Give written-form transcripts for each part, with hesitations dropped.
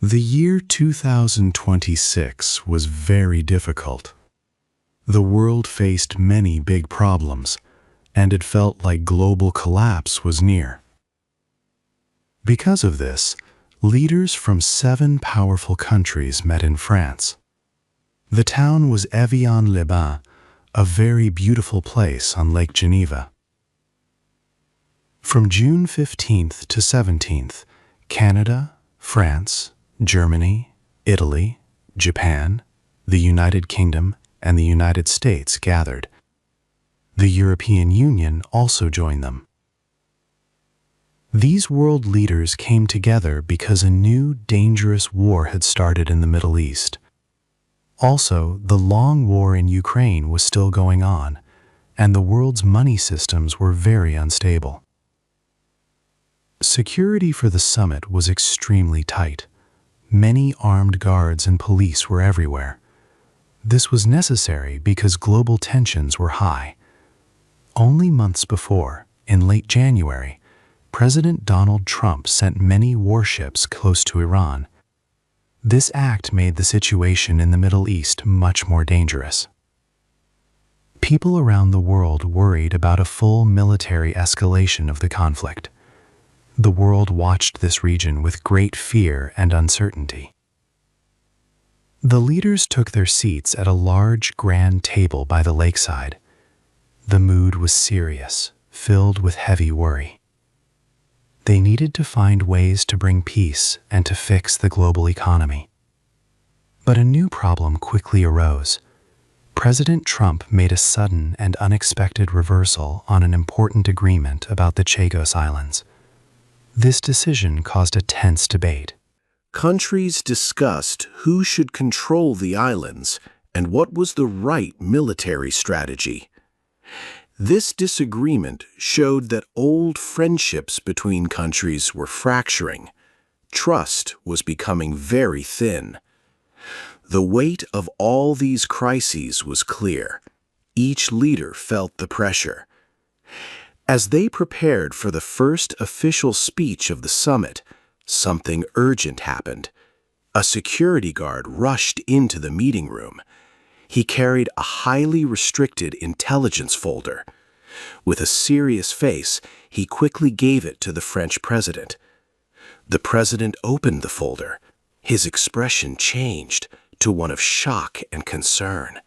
The year 2026 was very difficult. The world faced many big problems, and it felt like global collapse was near. Because of this, leaders from 7 powerful countries met in France. The town was Evian-les-Bains, a very beautiful place on Lake Geneva. From June 15th to 17th, Canada, France, Germany, Italy, Japan, the United Kingdom, and the United States gathered. The European Union also joined them. These world leaders came together because a new, dangerous war had started in the Middle East. Also, the long war in Ukraine was still going on, and the world's money systems were very unstable. Security for the summit was extremely tight. Many armed guards and police were everywhere. This was necessary because global tensions were high. Only months before, in late January, President Donald Trump sent many warships close to Iran. This act made the situation in the Middle East much more dangerous. People around the world worried about a full military escalation of the conflict. The world watched this region with great fear and uncertainty. The leaders took their seats at a large, grand table by the lakeside. The mood was serious, filled with heavy worry. They needed to find ways to bring peace and to fix the global economy. But a new problem quickly arose. President Trump made a sudden and unexpected reversal on an important agreement about the Chagos Islands. This decision caused a tense debate. Countries discussed who should control the islands and what was the right military strategy. This disagreement showed that old friendships between countries were fracturing. Trust was becoming very thin. The weight of all these crises was clear. Each leader felt the pressure. As they prepared for the first official speech of the summit, something urgent happened. A security guard rushed into the meeting room. He carried a highly restricted intelligence folder. With a serious face, he quickly gave it to the French president. The president opened the folder. His expression changed to one of shock and concern.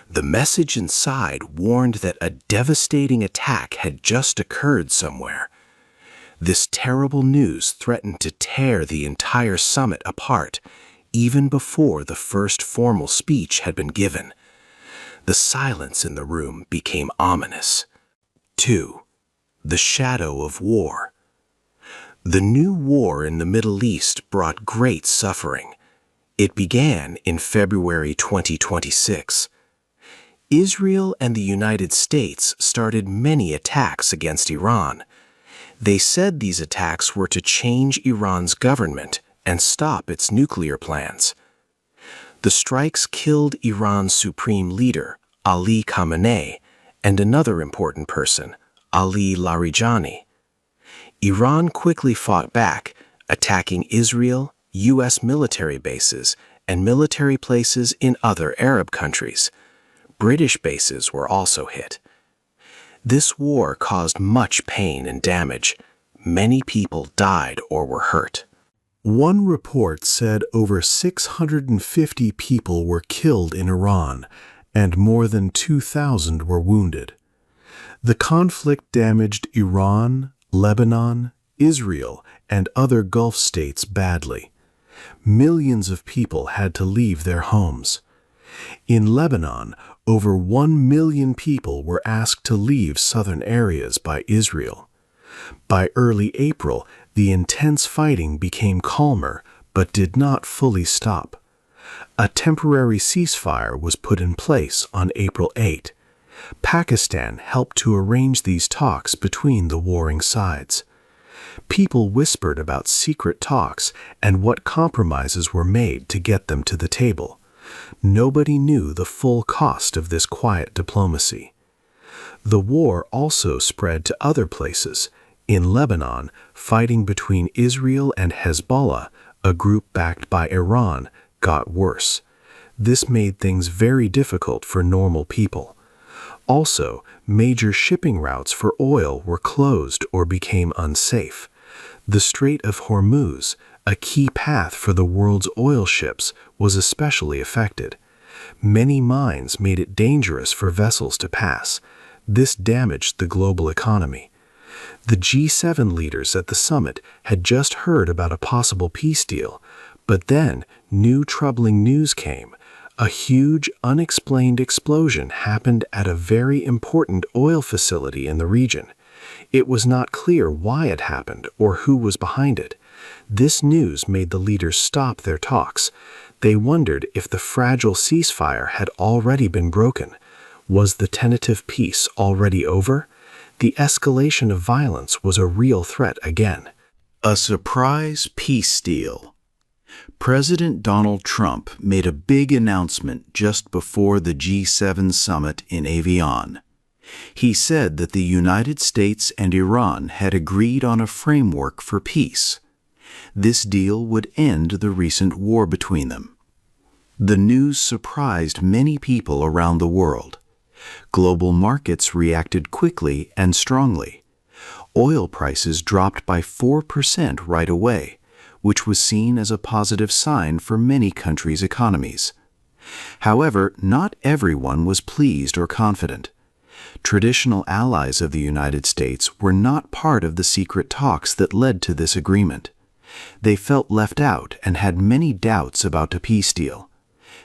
The message inside warned that a devastating attack had just occurred somewhere. This terrible news threatened to tear the entire summit apart, even before the first formal speech had been given. The silence in the room became ominous. 2. The shadow of war. The new war in the Middle East brought great suffering. It began in February 2026. Israel and the United States started many attacks against Iran. They said these attacks were to change Iran's government and stop its nuclear plans. The strikes killed Iran's supreme leader, Ali Khamenei, and another important person, Ali Larijani. Iran quickly fought back, attacking Israel, U.S. military bases, and military places in other Arab countries. British bases were also hit. This war caused much pain and damage. Many people died or were hurt. One report said over 650 people were killed in Iran, and more than 2,000 were wounded. The conflict damaged Iran, Lebanon, Israel, and other Gulf states badly. Millions of people had to leave their homes. In Lebanon, over 1 million people were asked to leave southern areas by Israel. By early April, the intense fighting became calmer but did not fully stop. A temporary ceasefire was put in place on April 8. Pakistan helped to arrange these talks between the warring sides. People whispered about secret talks and what compromises were made to get them to the table. Nobody knew the full cost of this quiet diplomacy. The war also spread to other places. In Lebanon, fighting between Israel and Hezbollah, a group backed by Iran, got worse. This made things very difficult for normal people. Also, major shipping routes for oil were closed or became unsafe. The Strait of Hormuz, a key path for the world's oil ships, was especially affected. Many mines made it dangerous for vessels to pass. This damaged the global economy. The G7 leaders at the summit had just heard about a possible peace deal, but then new troubling news came. A huge, unexplained explosion happened at a very important oil facility in the region. It was not clear why it happened or who was behind it. This news made the leaders stop their talks. They wondered if the fragile ceasefire had already been broken. Was the tentative peace already over? The escalation of violence was a real threat again. A surprise peace deal. President Donald Trump made a big announcement just before the G7 summit in Evian. He said that the United States and Iran had agreed on a framework for peace. This deal would end the recent war between them. The news surprised many people around the world. Global markets reacted quickly and strongly. Oil prices dropped by 4% right away, which was seen as a positive sign for many countries' economies. However, not everyone was pleased or confident. Traditional allies of the United States were not part of the secret talks that led to this agreement. They felt left out and had many doubts about the peace deal.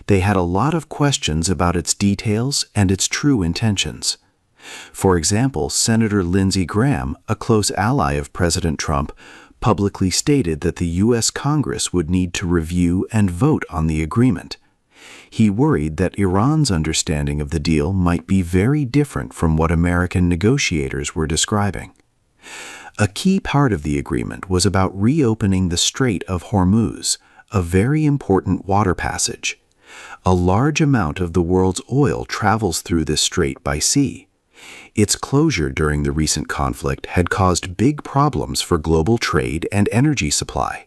They had a lot of questions about its details and its true intentions. For example, Senator Lindsey Graham, a close ally of President Trump, publicly stated that the U.S. Congress would need to review and vote on the agreement. He worried that Iran's understanding of the deal might be very different from what American negotiators were describing. A key part of the agreement was about reopening the Strait of Hormuz, a very important water passage. A large amount of the world's oil travels through this strait by sea. Its closure during the recent conflict had caused big problems for global trade and energy supply.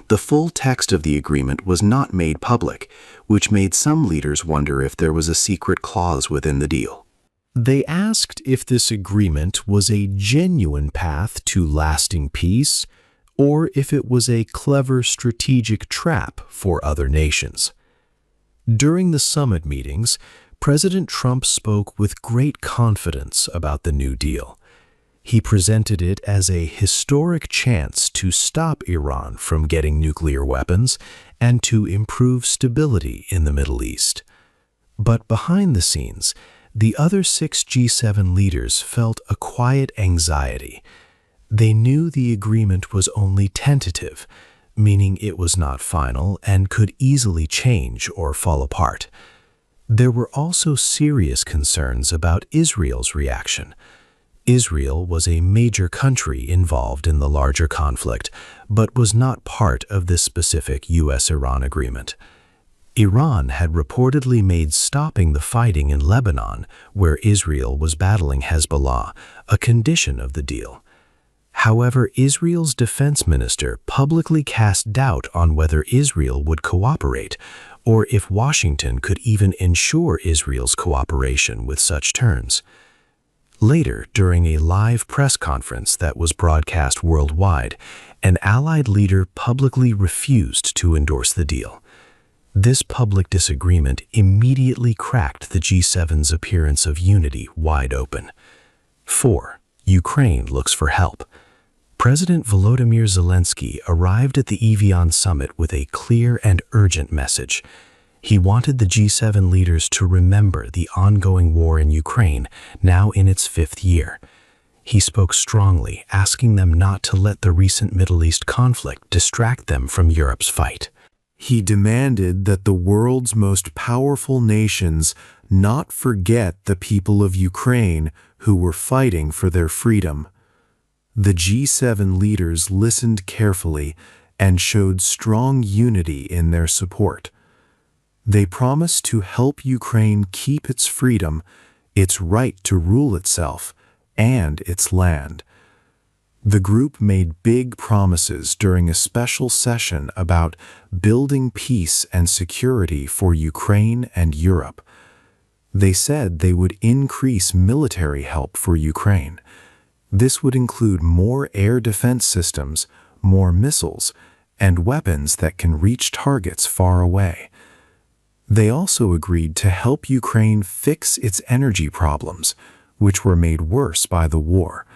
The full text of the agreement was not made public, which made some leaders wonder if there was a secret clause within the deal. They asked if this agreement was a genuine path to lasting peace, or if it was a clever strategic trap for other nations. During the summit meetings, President Trump spoke with great confidence about the New Deal. He presented it as a historic chance to stop Iran from getting nuclear weapons and to improve stability in the Middle East. But behind the scenes, the other 6 G7 leaders felt a quiet anxiety. They knew the agreement was only tentative, meaning it was not final and could easily change or fall apart. There were also serious concerns about Israel's reaction. Israel was a major country involved in the larger conflict, but was not part of this specific U.S.-Iran agreement. Iran had reportedly made stopping the fighting in Lebanon, where Israel was battling Hezbollah, a condition of the deal. However, Israel's defense minister publicly cast doubt on whether Israel would cooperate, or if Washington could even ensure Israel's cooperation with such terms. Later, during a live press conference that was broadcast worldwide, an Allied leader publicly refused to endorse the deal. This public disagreement immediately cracked the G7's appearance of unity wide open. 4. Ukraine looks for help. President Volodymyr Zelensky arrived at the Evian summit with a clear and urgent message. He wanted the G7 leaders to remember the ongoing war in Ukraine, now in its 5th year. He spoke strongly, asking them not to let the recent Middle East conflict distract them from Europe's fight. He demanded that the world's most powerful nations not forget the people of Ukraine who were fighting for their freedom. The G7 leaders listened carefully and showed strong unity in their support. They promised to help Ukraine keep its freedom, its right to rule itself, and its land. The group made big promises during a special session about building peace and security for Ukraine and Europe. They said they would increase military help for Ukraine. This would include more air defense systems, more missiles, and weapons that can reach targets far away. They also agreed to help Ukraine fix its energy problems, which were made worse by the war.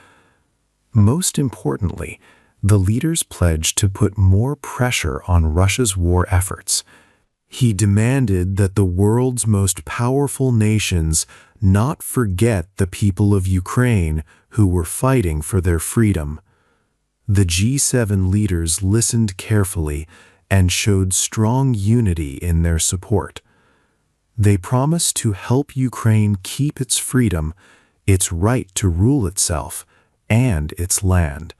Most importantly, the leaders pledged to put more pressure on Russia's war efforts. He demanded that the world's most powerful nations not forget the people of Ukraine who were fighting for their freedom. The G7 leaders listened carefully and showed strong unity in their support. They promised to help Ukraine keep its freedom, its right to rule itself, and its land.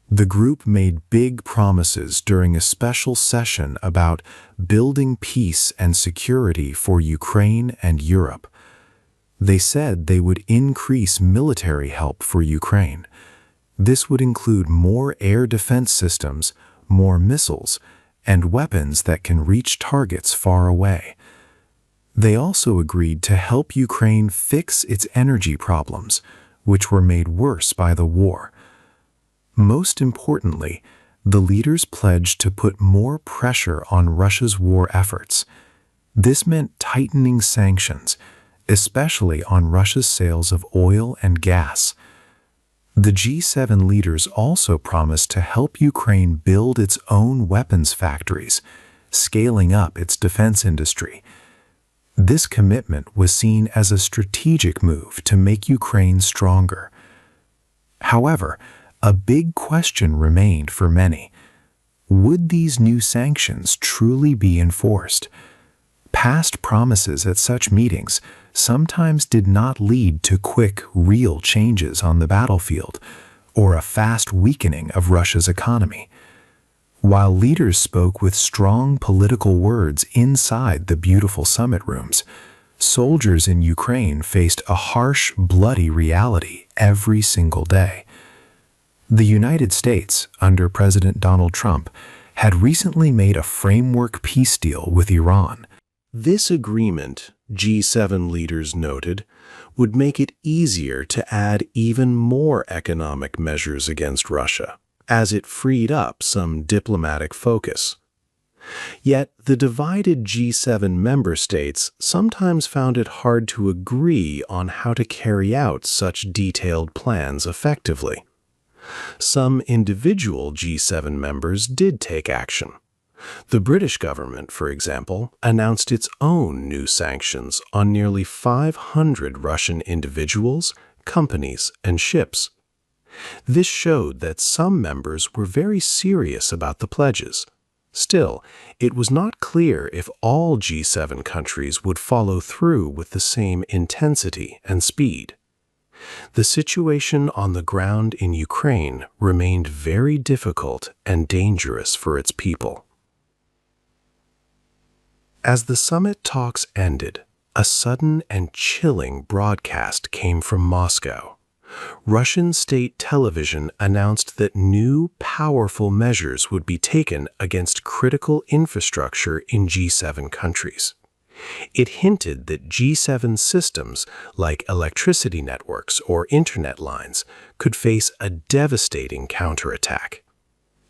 The group made big promises during a special session about building peace and security for Ukraine and Europe. They said they would increase military help for Ukraine. This would include more air defense systems, more missiles, and weapons that can reach targets far away. They also agreed to help Ukraine fix its energy problems, which were made worse by the war. Most importantly, the leaders pledged to put more pressure on Russia's war efforts. This meant tightening sanctions, especially on Russia's sales of oil and gas. The G7 leaders also promised to help Ukraine build its own weapons factories, scaling up its defense industry. This commitment was seen as a strategic move to make Ukraine stronger. However, a big question remained for many. Would these new sanctions truly be enforced? Past promises at such meetings sometimes did not lead to quick, real changes on the battlefield or a fast weakening of Russia's economy. While leaders spoke with strong political words inside the beautiful summit rooms, soldiers in Ukraine faced a harsh, bloody reality every single day. The United States, under President Donald Trump, had recently made a framework peace deal with Iran. This agreement, G7 leaders noted, would make it easier to add even more economic measures against Russia, as it freed up some diplomatic focus. Yet the divided G7 member states sometimes found it hard to agree on how to carry out such detailed plans effectively. Some individual G7 members did take action. The British government, for example, announced its own new sanctions on nearly 500 Russian individuals, companies, and ships. This showed that some members were very serious about the pledges. Still, it was not clear if all G7 countries would follow through with the same intensity and speed. The situation on the ground in Ukraine remained very difficult and dangerous for its people. As the summit talks ended, a sudden and chilling broadcast came from Moscow. Russian state television announced that new, powerful measures would be taken against critical infrastructure in G7 countries. It hinted that G7 systems, like electricity networks or internet lines, could face a devastating counterattack.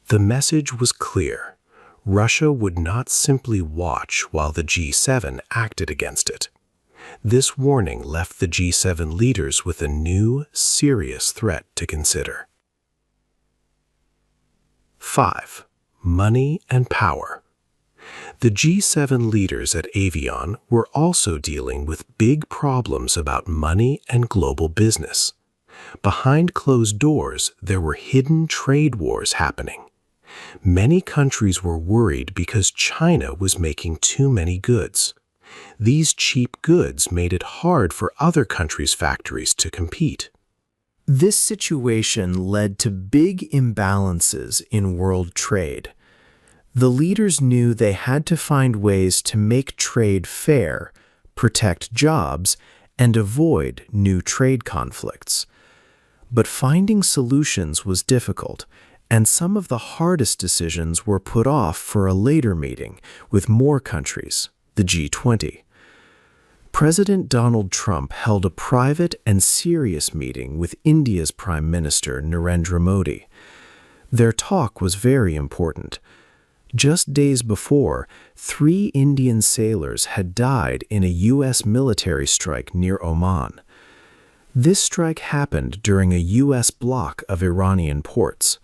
The message was clear. Russia would not simply watch while the G7 acted against it. This warning left the G7 leaders with a new, serious threat to consider. 5. Money and power. The G7 leaders at Evian were also dealing with big problems about money and global business. Behind closed doors, there were hidden trade wars happening. Many countries were worried because China was making too many goods. These cheap goods made it hard for other countries' factories to compete. This situation led to big imbalances in world trade. The leaders knew they had to find ways to make trade fair, protect jobs, and avoid new trade conflicts. But finding solutions was difficult, and some of the hardest decisions were put off for a later meeting with more countries, the G20. President Donald Trump held a private and serious meeting with India's Prime Minister Narendra Modi. Their talk was very important. Just days before, 3 Indian sailors had died in a U.S. military strike near Oman. This strike happened during a U.S. block of Iranian ports.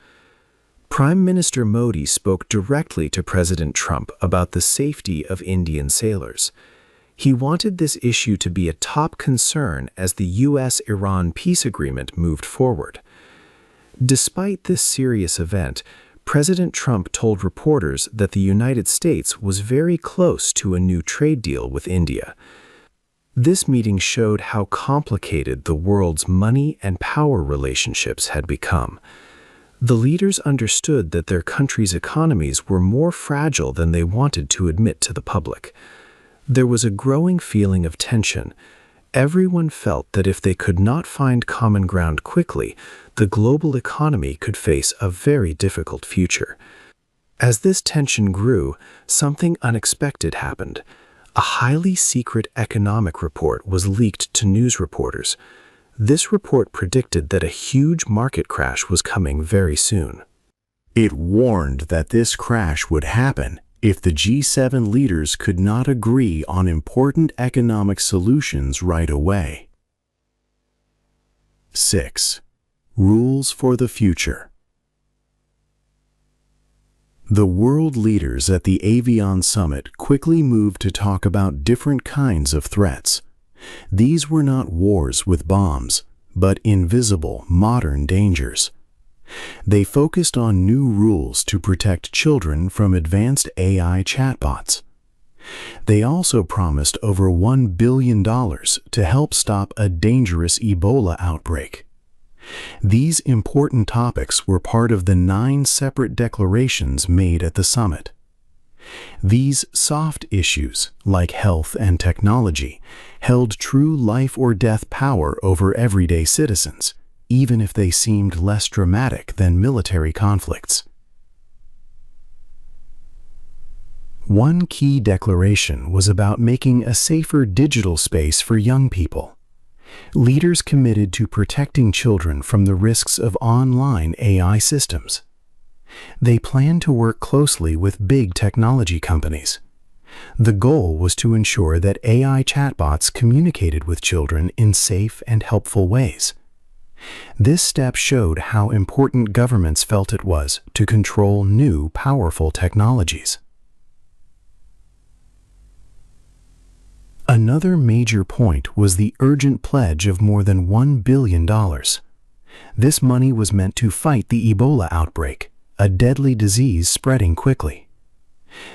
Prime Minister Modi spoke directly to President Trump about the safety of Indian sailors. He wanted this issue to be a top concern as the U.S.-Iran peace agreement moved forward. Despite this serious event, President Trump told reporters that the United States was very close to a new trade deal with India. This meeting showed how complicated the world's money and power relationships had become. The leaders understood that their countries' economies were more fragile than they wanted to admit to the public. There was a growing feeling of tension. Everyone felt that if they could not find common ground quickly, the global economy could face a very difficult future. As this tension grew, something unexpected happened. A highly secret economic report was leaked to news reporters. This report predicted that a huge market crash was coming very soon. It warned that this crash would happen if the G7 leaders could not agree on important economic solutions right away. 6. Rules for the future. The world leaders at the Avian Summit quickly moved to talk about different kinds of threats. These were not wars with bombs, but invisible, modern dangers. They focused on new rules to protect children from advanced AI chatbots. They also promised over $1 billion to help stop a dangerous Ebola outbreak. These important topics were part of the 9 separate declarations made at the summit. These soft issues, like health and technology, held true life-or-death power over everyday citizens, even if they seemed less dramatic than military conflicts. One key declaration was about making a safer digital space for young people. Leaders committed to protecting children from the risks of online AI systems. They planned to work closely with big technology companies. The goal was to ensure that AI chatbots communicated with children in safe and helpful ways. This step showed how important governments felt it was to control new, powerful technologies. Another major point was the urgent pledge of more than $1 billion. This money was meant to fight the Ebola outbreak, a deadly disease spreading quickly.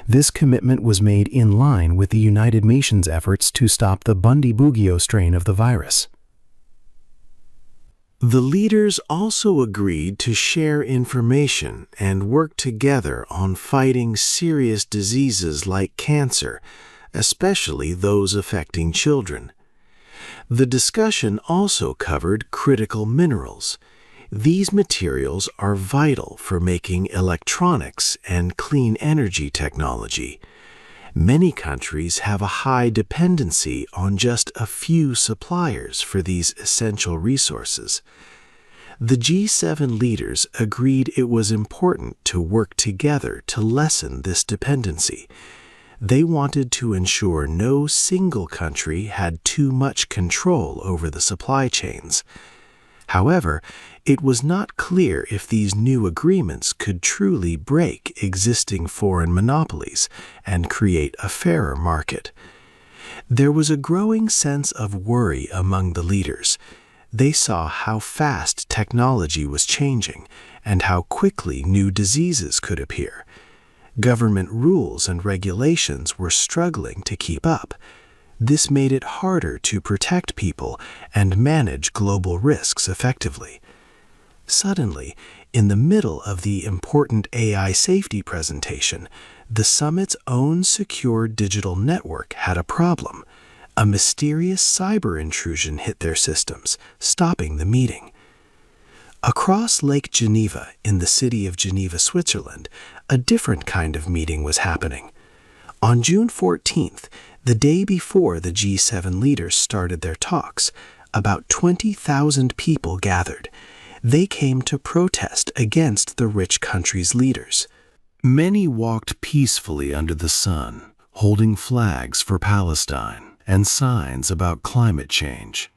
This commitment was made in line with the United Nations efforts to stop the Bundibugyo strain of the virus. The leaders also agreed to share information and work together on fighting serious diseases like cancer, especially those affecting children. The discussion also covered critical minerals. These materials are vital for making electronics and clean energy technology. Many countries have a high dependency on just a few suppliers for these essential resources. The G7 leaders agreed it was important to work together to lessen this dependency. They wanted to ensure no single country had too much control over the supply chains. However, it was not clear if these new agreements could truly break existing foreign monopolies and create a fairer market. There was a growing sense of worry among the leaders. They saw how fast technology was changing and how quickly new diseases could appear. Government rules and regulations were struggling to keep up. This made it harder to protect people and manage global risks effectively. Suddenly, in the middle of the important AI safety presentation, the summit's own secure digital network had a problem. A mysterious cyber intrusion hit their systems, stopping the meeting. Across Lake Geneva in the city of Geneva, Switzerland, a different kind of meeting was happening. On June 14th, the day before the G7 leaders started their talks, about 20,000 people gathered. They came to protest against the rich country's leaders. Many walked peacefully under the sun, holding flags for Palestine and signs about climate change.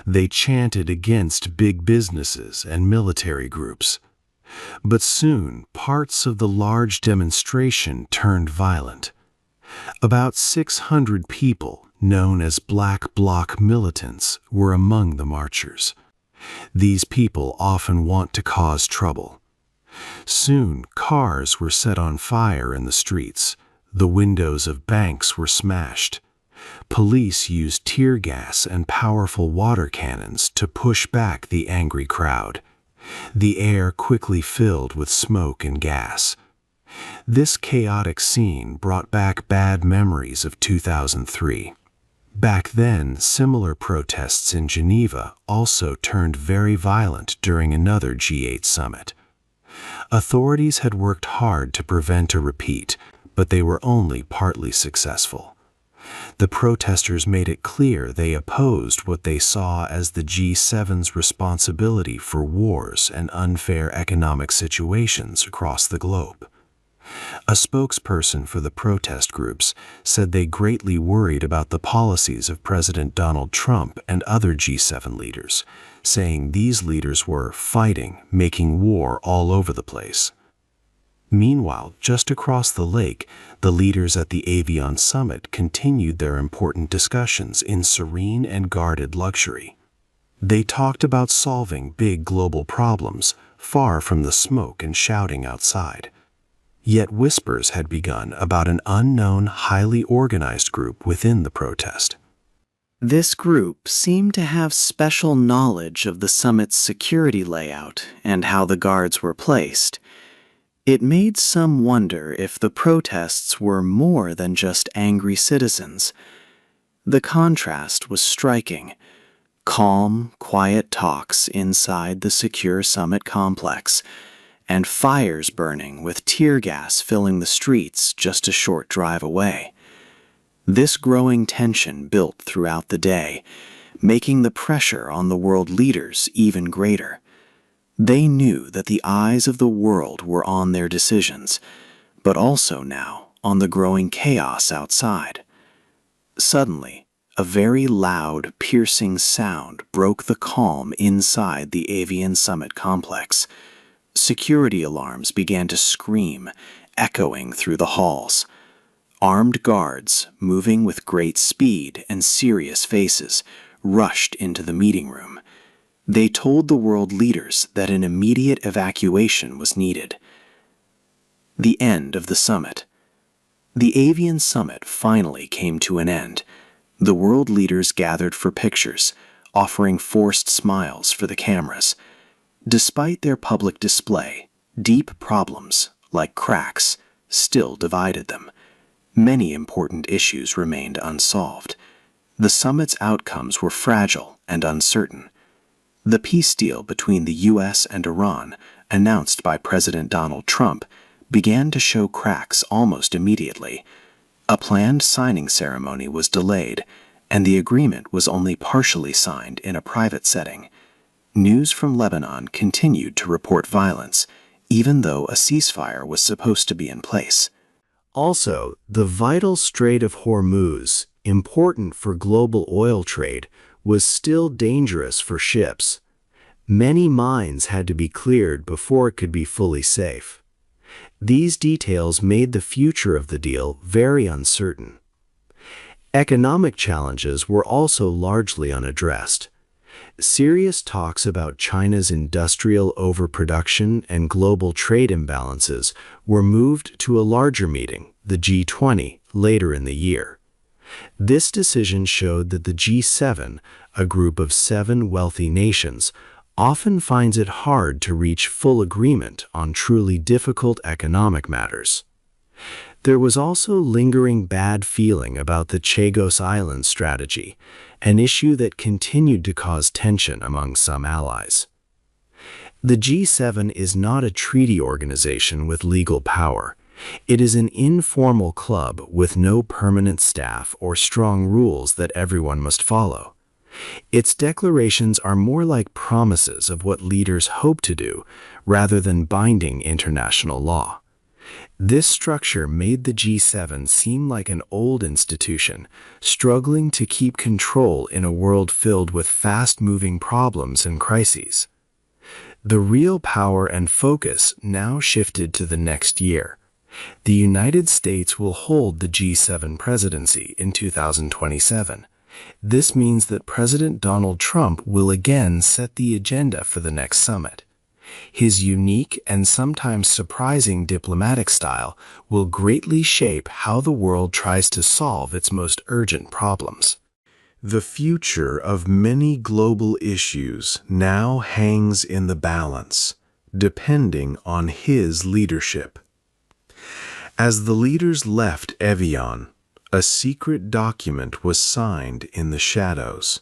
They chanted against big businesses and military groups. But soon, parts of the large demonstration turned violent. About 600 people, known as Black Bloc militants, were among the marchers. These people often want to cause trouble. Soon, cars were set on fire in the streets. The windows of banks were smashed. Police used tear gas and powerful water cannons to push back the angry crowd. The air quickly filled with smoke and gas. This chaotic scene brought back bad memories of 2003. Back then, similar protests in Geneva also turned very violent during another G8 summit. Authorities had worked hard to prevent a repeat, but they were only partly successful. The protesters made it clear they opposed what they saw as the G7's responsibility for wars and unfair economic situations across the globe. A spokesperson for the protest groups said they greatly worried about the policies of President Donald Trump and other G7 leaders, saying these leaders were fighting, making war all over the place. Meanwhile, just across the lake, the leaders at the Evian summit continued their important discussions in serene and guarded luxury. They talked about solving big global problems, far from the smoke and shouting outside. Yet whispers had begun about an unknown, highly organized group within the protest. This group seemed to have special knowledge of the summit's security layout and how the guards were placed. It made some wonder if the protests were more than just angry citizens. The contrast was striking. Calm, quiet talks inside the secure summit complex, and fires burning with tear gas filling the streets just a short drive away. This growing tension built throughout the day, making the pressure on the world leaders even greater. They knew that the eyes of the world were on their decisions, but also now on the growing chaos outside. Suddenly, a very loud, piercing sound broke the calm inside the Evian Summit complex. Security alarms began to scream, echoing through the halls. Armed guards, moving with great speed and serious faces, rushed into the meeting room. They told the world leaders that an immediate evacuation was needed. The end of the summit. The Evian Summit finally came to an end. The world leaders gathered for pictures, offering forced smiles for the cameras. Despite their public display, deep problems, like cracks, still divided them. Many important issues remained unsolved. The summit's outcomes were fragile and uncertain. The peace deal between the U.S. and Iran, announced by President Donald Trump, began to show cracks almost immediately. A planned signing ceremony was delayed, and the agreement was only partially signed in a private setting. News from Lebanon continued to report violence, even though a ceasefire was supposed to be in place. Also, the vital Strait of Hormuz, important for global oil trade, was still dangerous for ships. Many mines had to be cleared before it could be fully safe. These details made the future of the deal very uncertain. Economic challenges were also largely unaddressed. Serious talks about China's industrial overproduction and global trade imbalances were moved to a larger meeting, the G20, later in the year. This decision showed that the G7, a group of 7 wealthy nations, often finds it hard to reach full agreement on truly difficult economic matters. There was also lingering bad feeling about the Chagos Island strategy, an issue that continued to cause tension among some allies. The G7 is not a treaty organization with legal power. It is an informal club with no permanent staff or strong rules that everyone must follow. Its declarations are more like promises of what leaders hope to do rather than binding international law. This structure made the G7 seem like an old institution, struggling to keep control in a world filled with fast-moving problems and crises. The real power and focus now shifted to the next year. The United States will hold the G7 presidency in 2027. This means that President Donald Trump will again set the agenda for the next summit. His unique and sometimes surprising diplomatic style will greatly shape how the world tries to solve its most urgent problems. The future of many global issues now hangs in the balance, depending on his leadership. As the leaders left Evian, a secret document was signed in the shadows.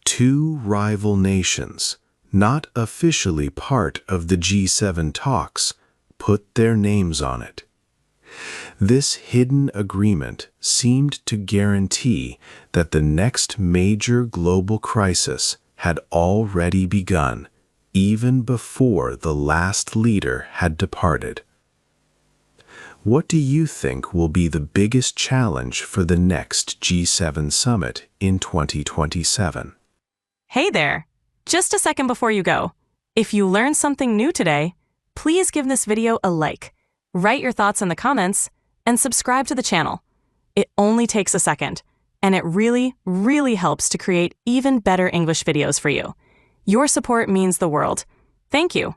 Two rival nations, not officially part of the G7 talks, put their names on it. This hidden agreement seemed to guarantee that the next major global crisis had already begun, even before the last leader had departed. What do you think will be the biggest challenge for the next G7 summit in 2027? Hey there! Just a second before you go. If you learned something new today, please give this video a like, write your thoughts in the comments, and subscribe to the channel. It only takes a second, and it really, really helps to create even better English videos for you. Your support means the world. Thank you.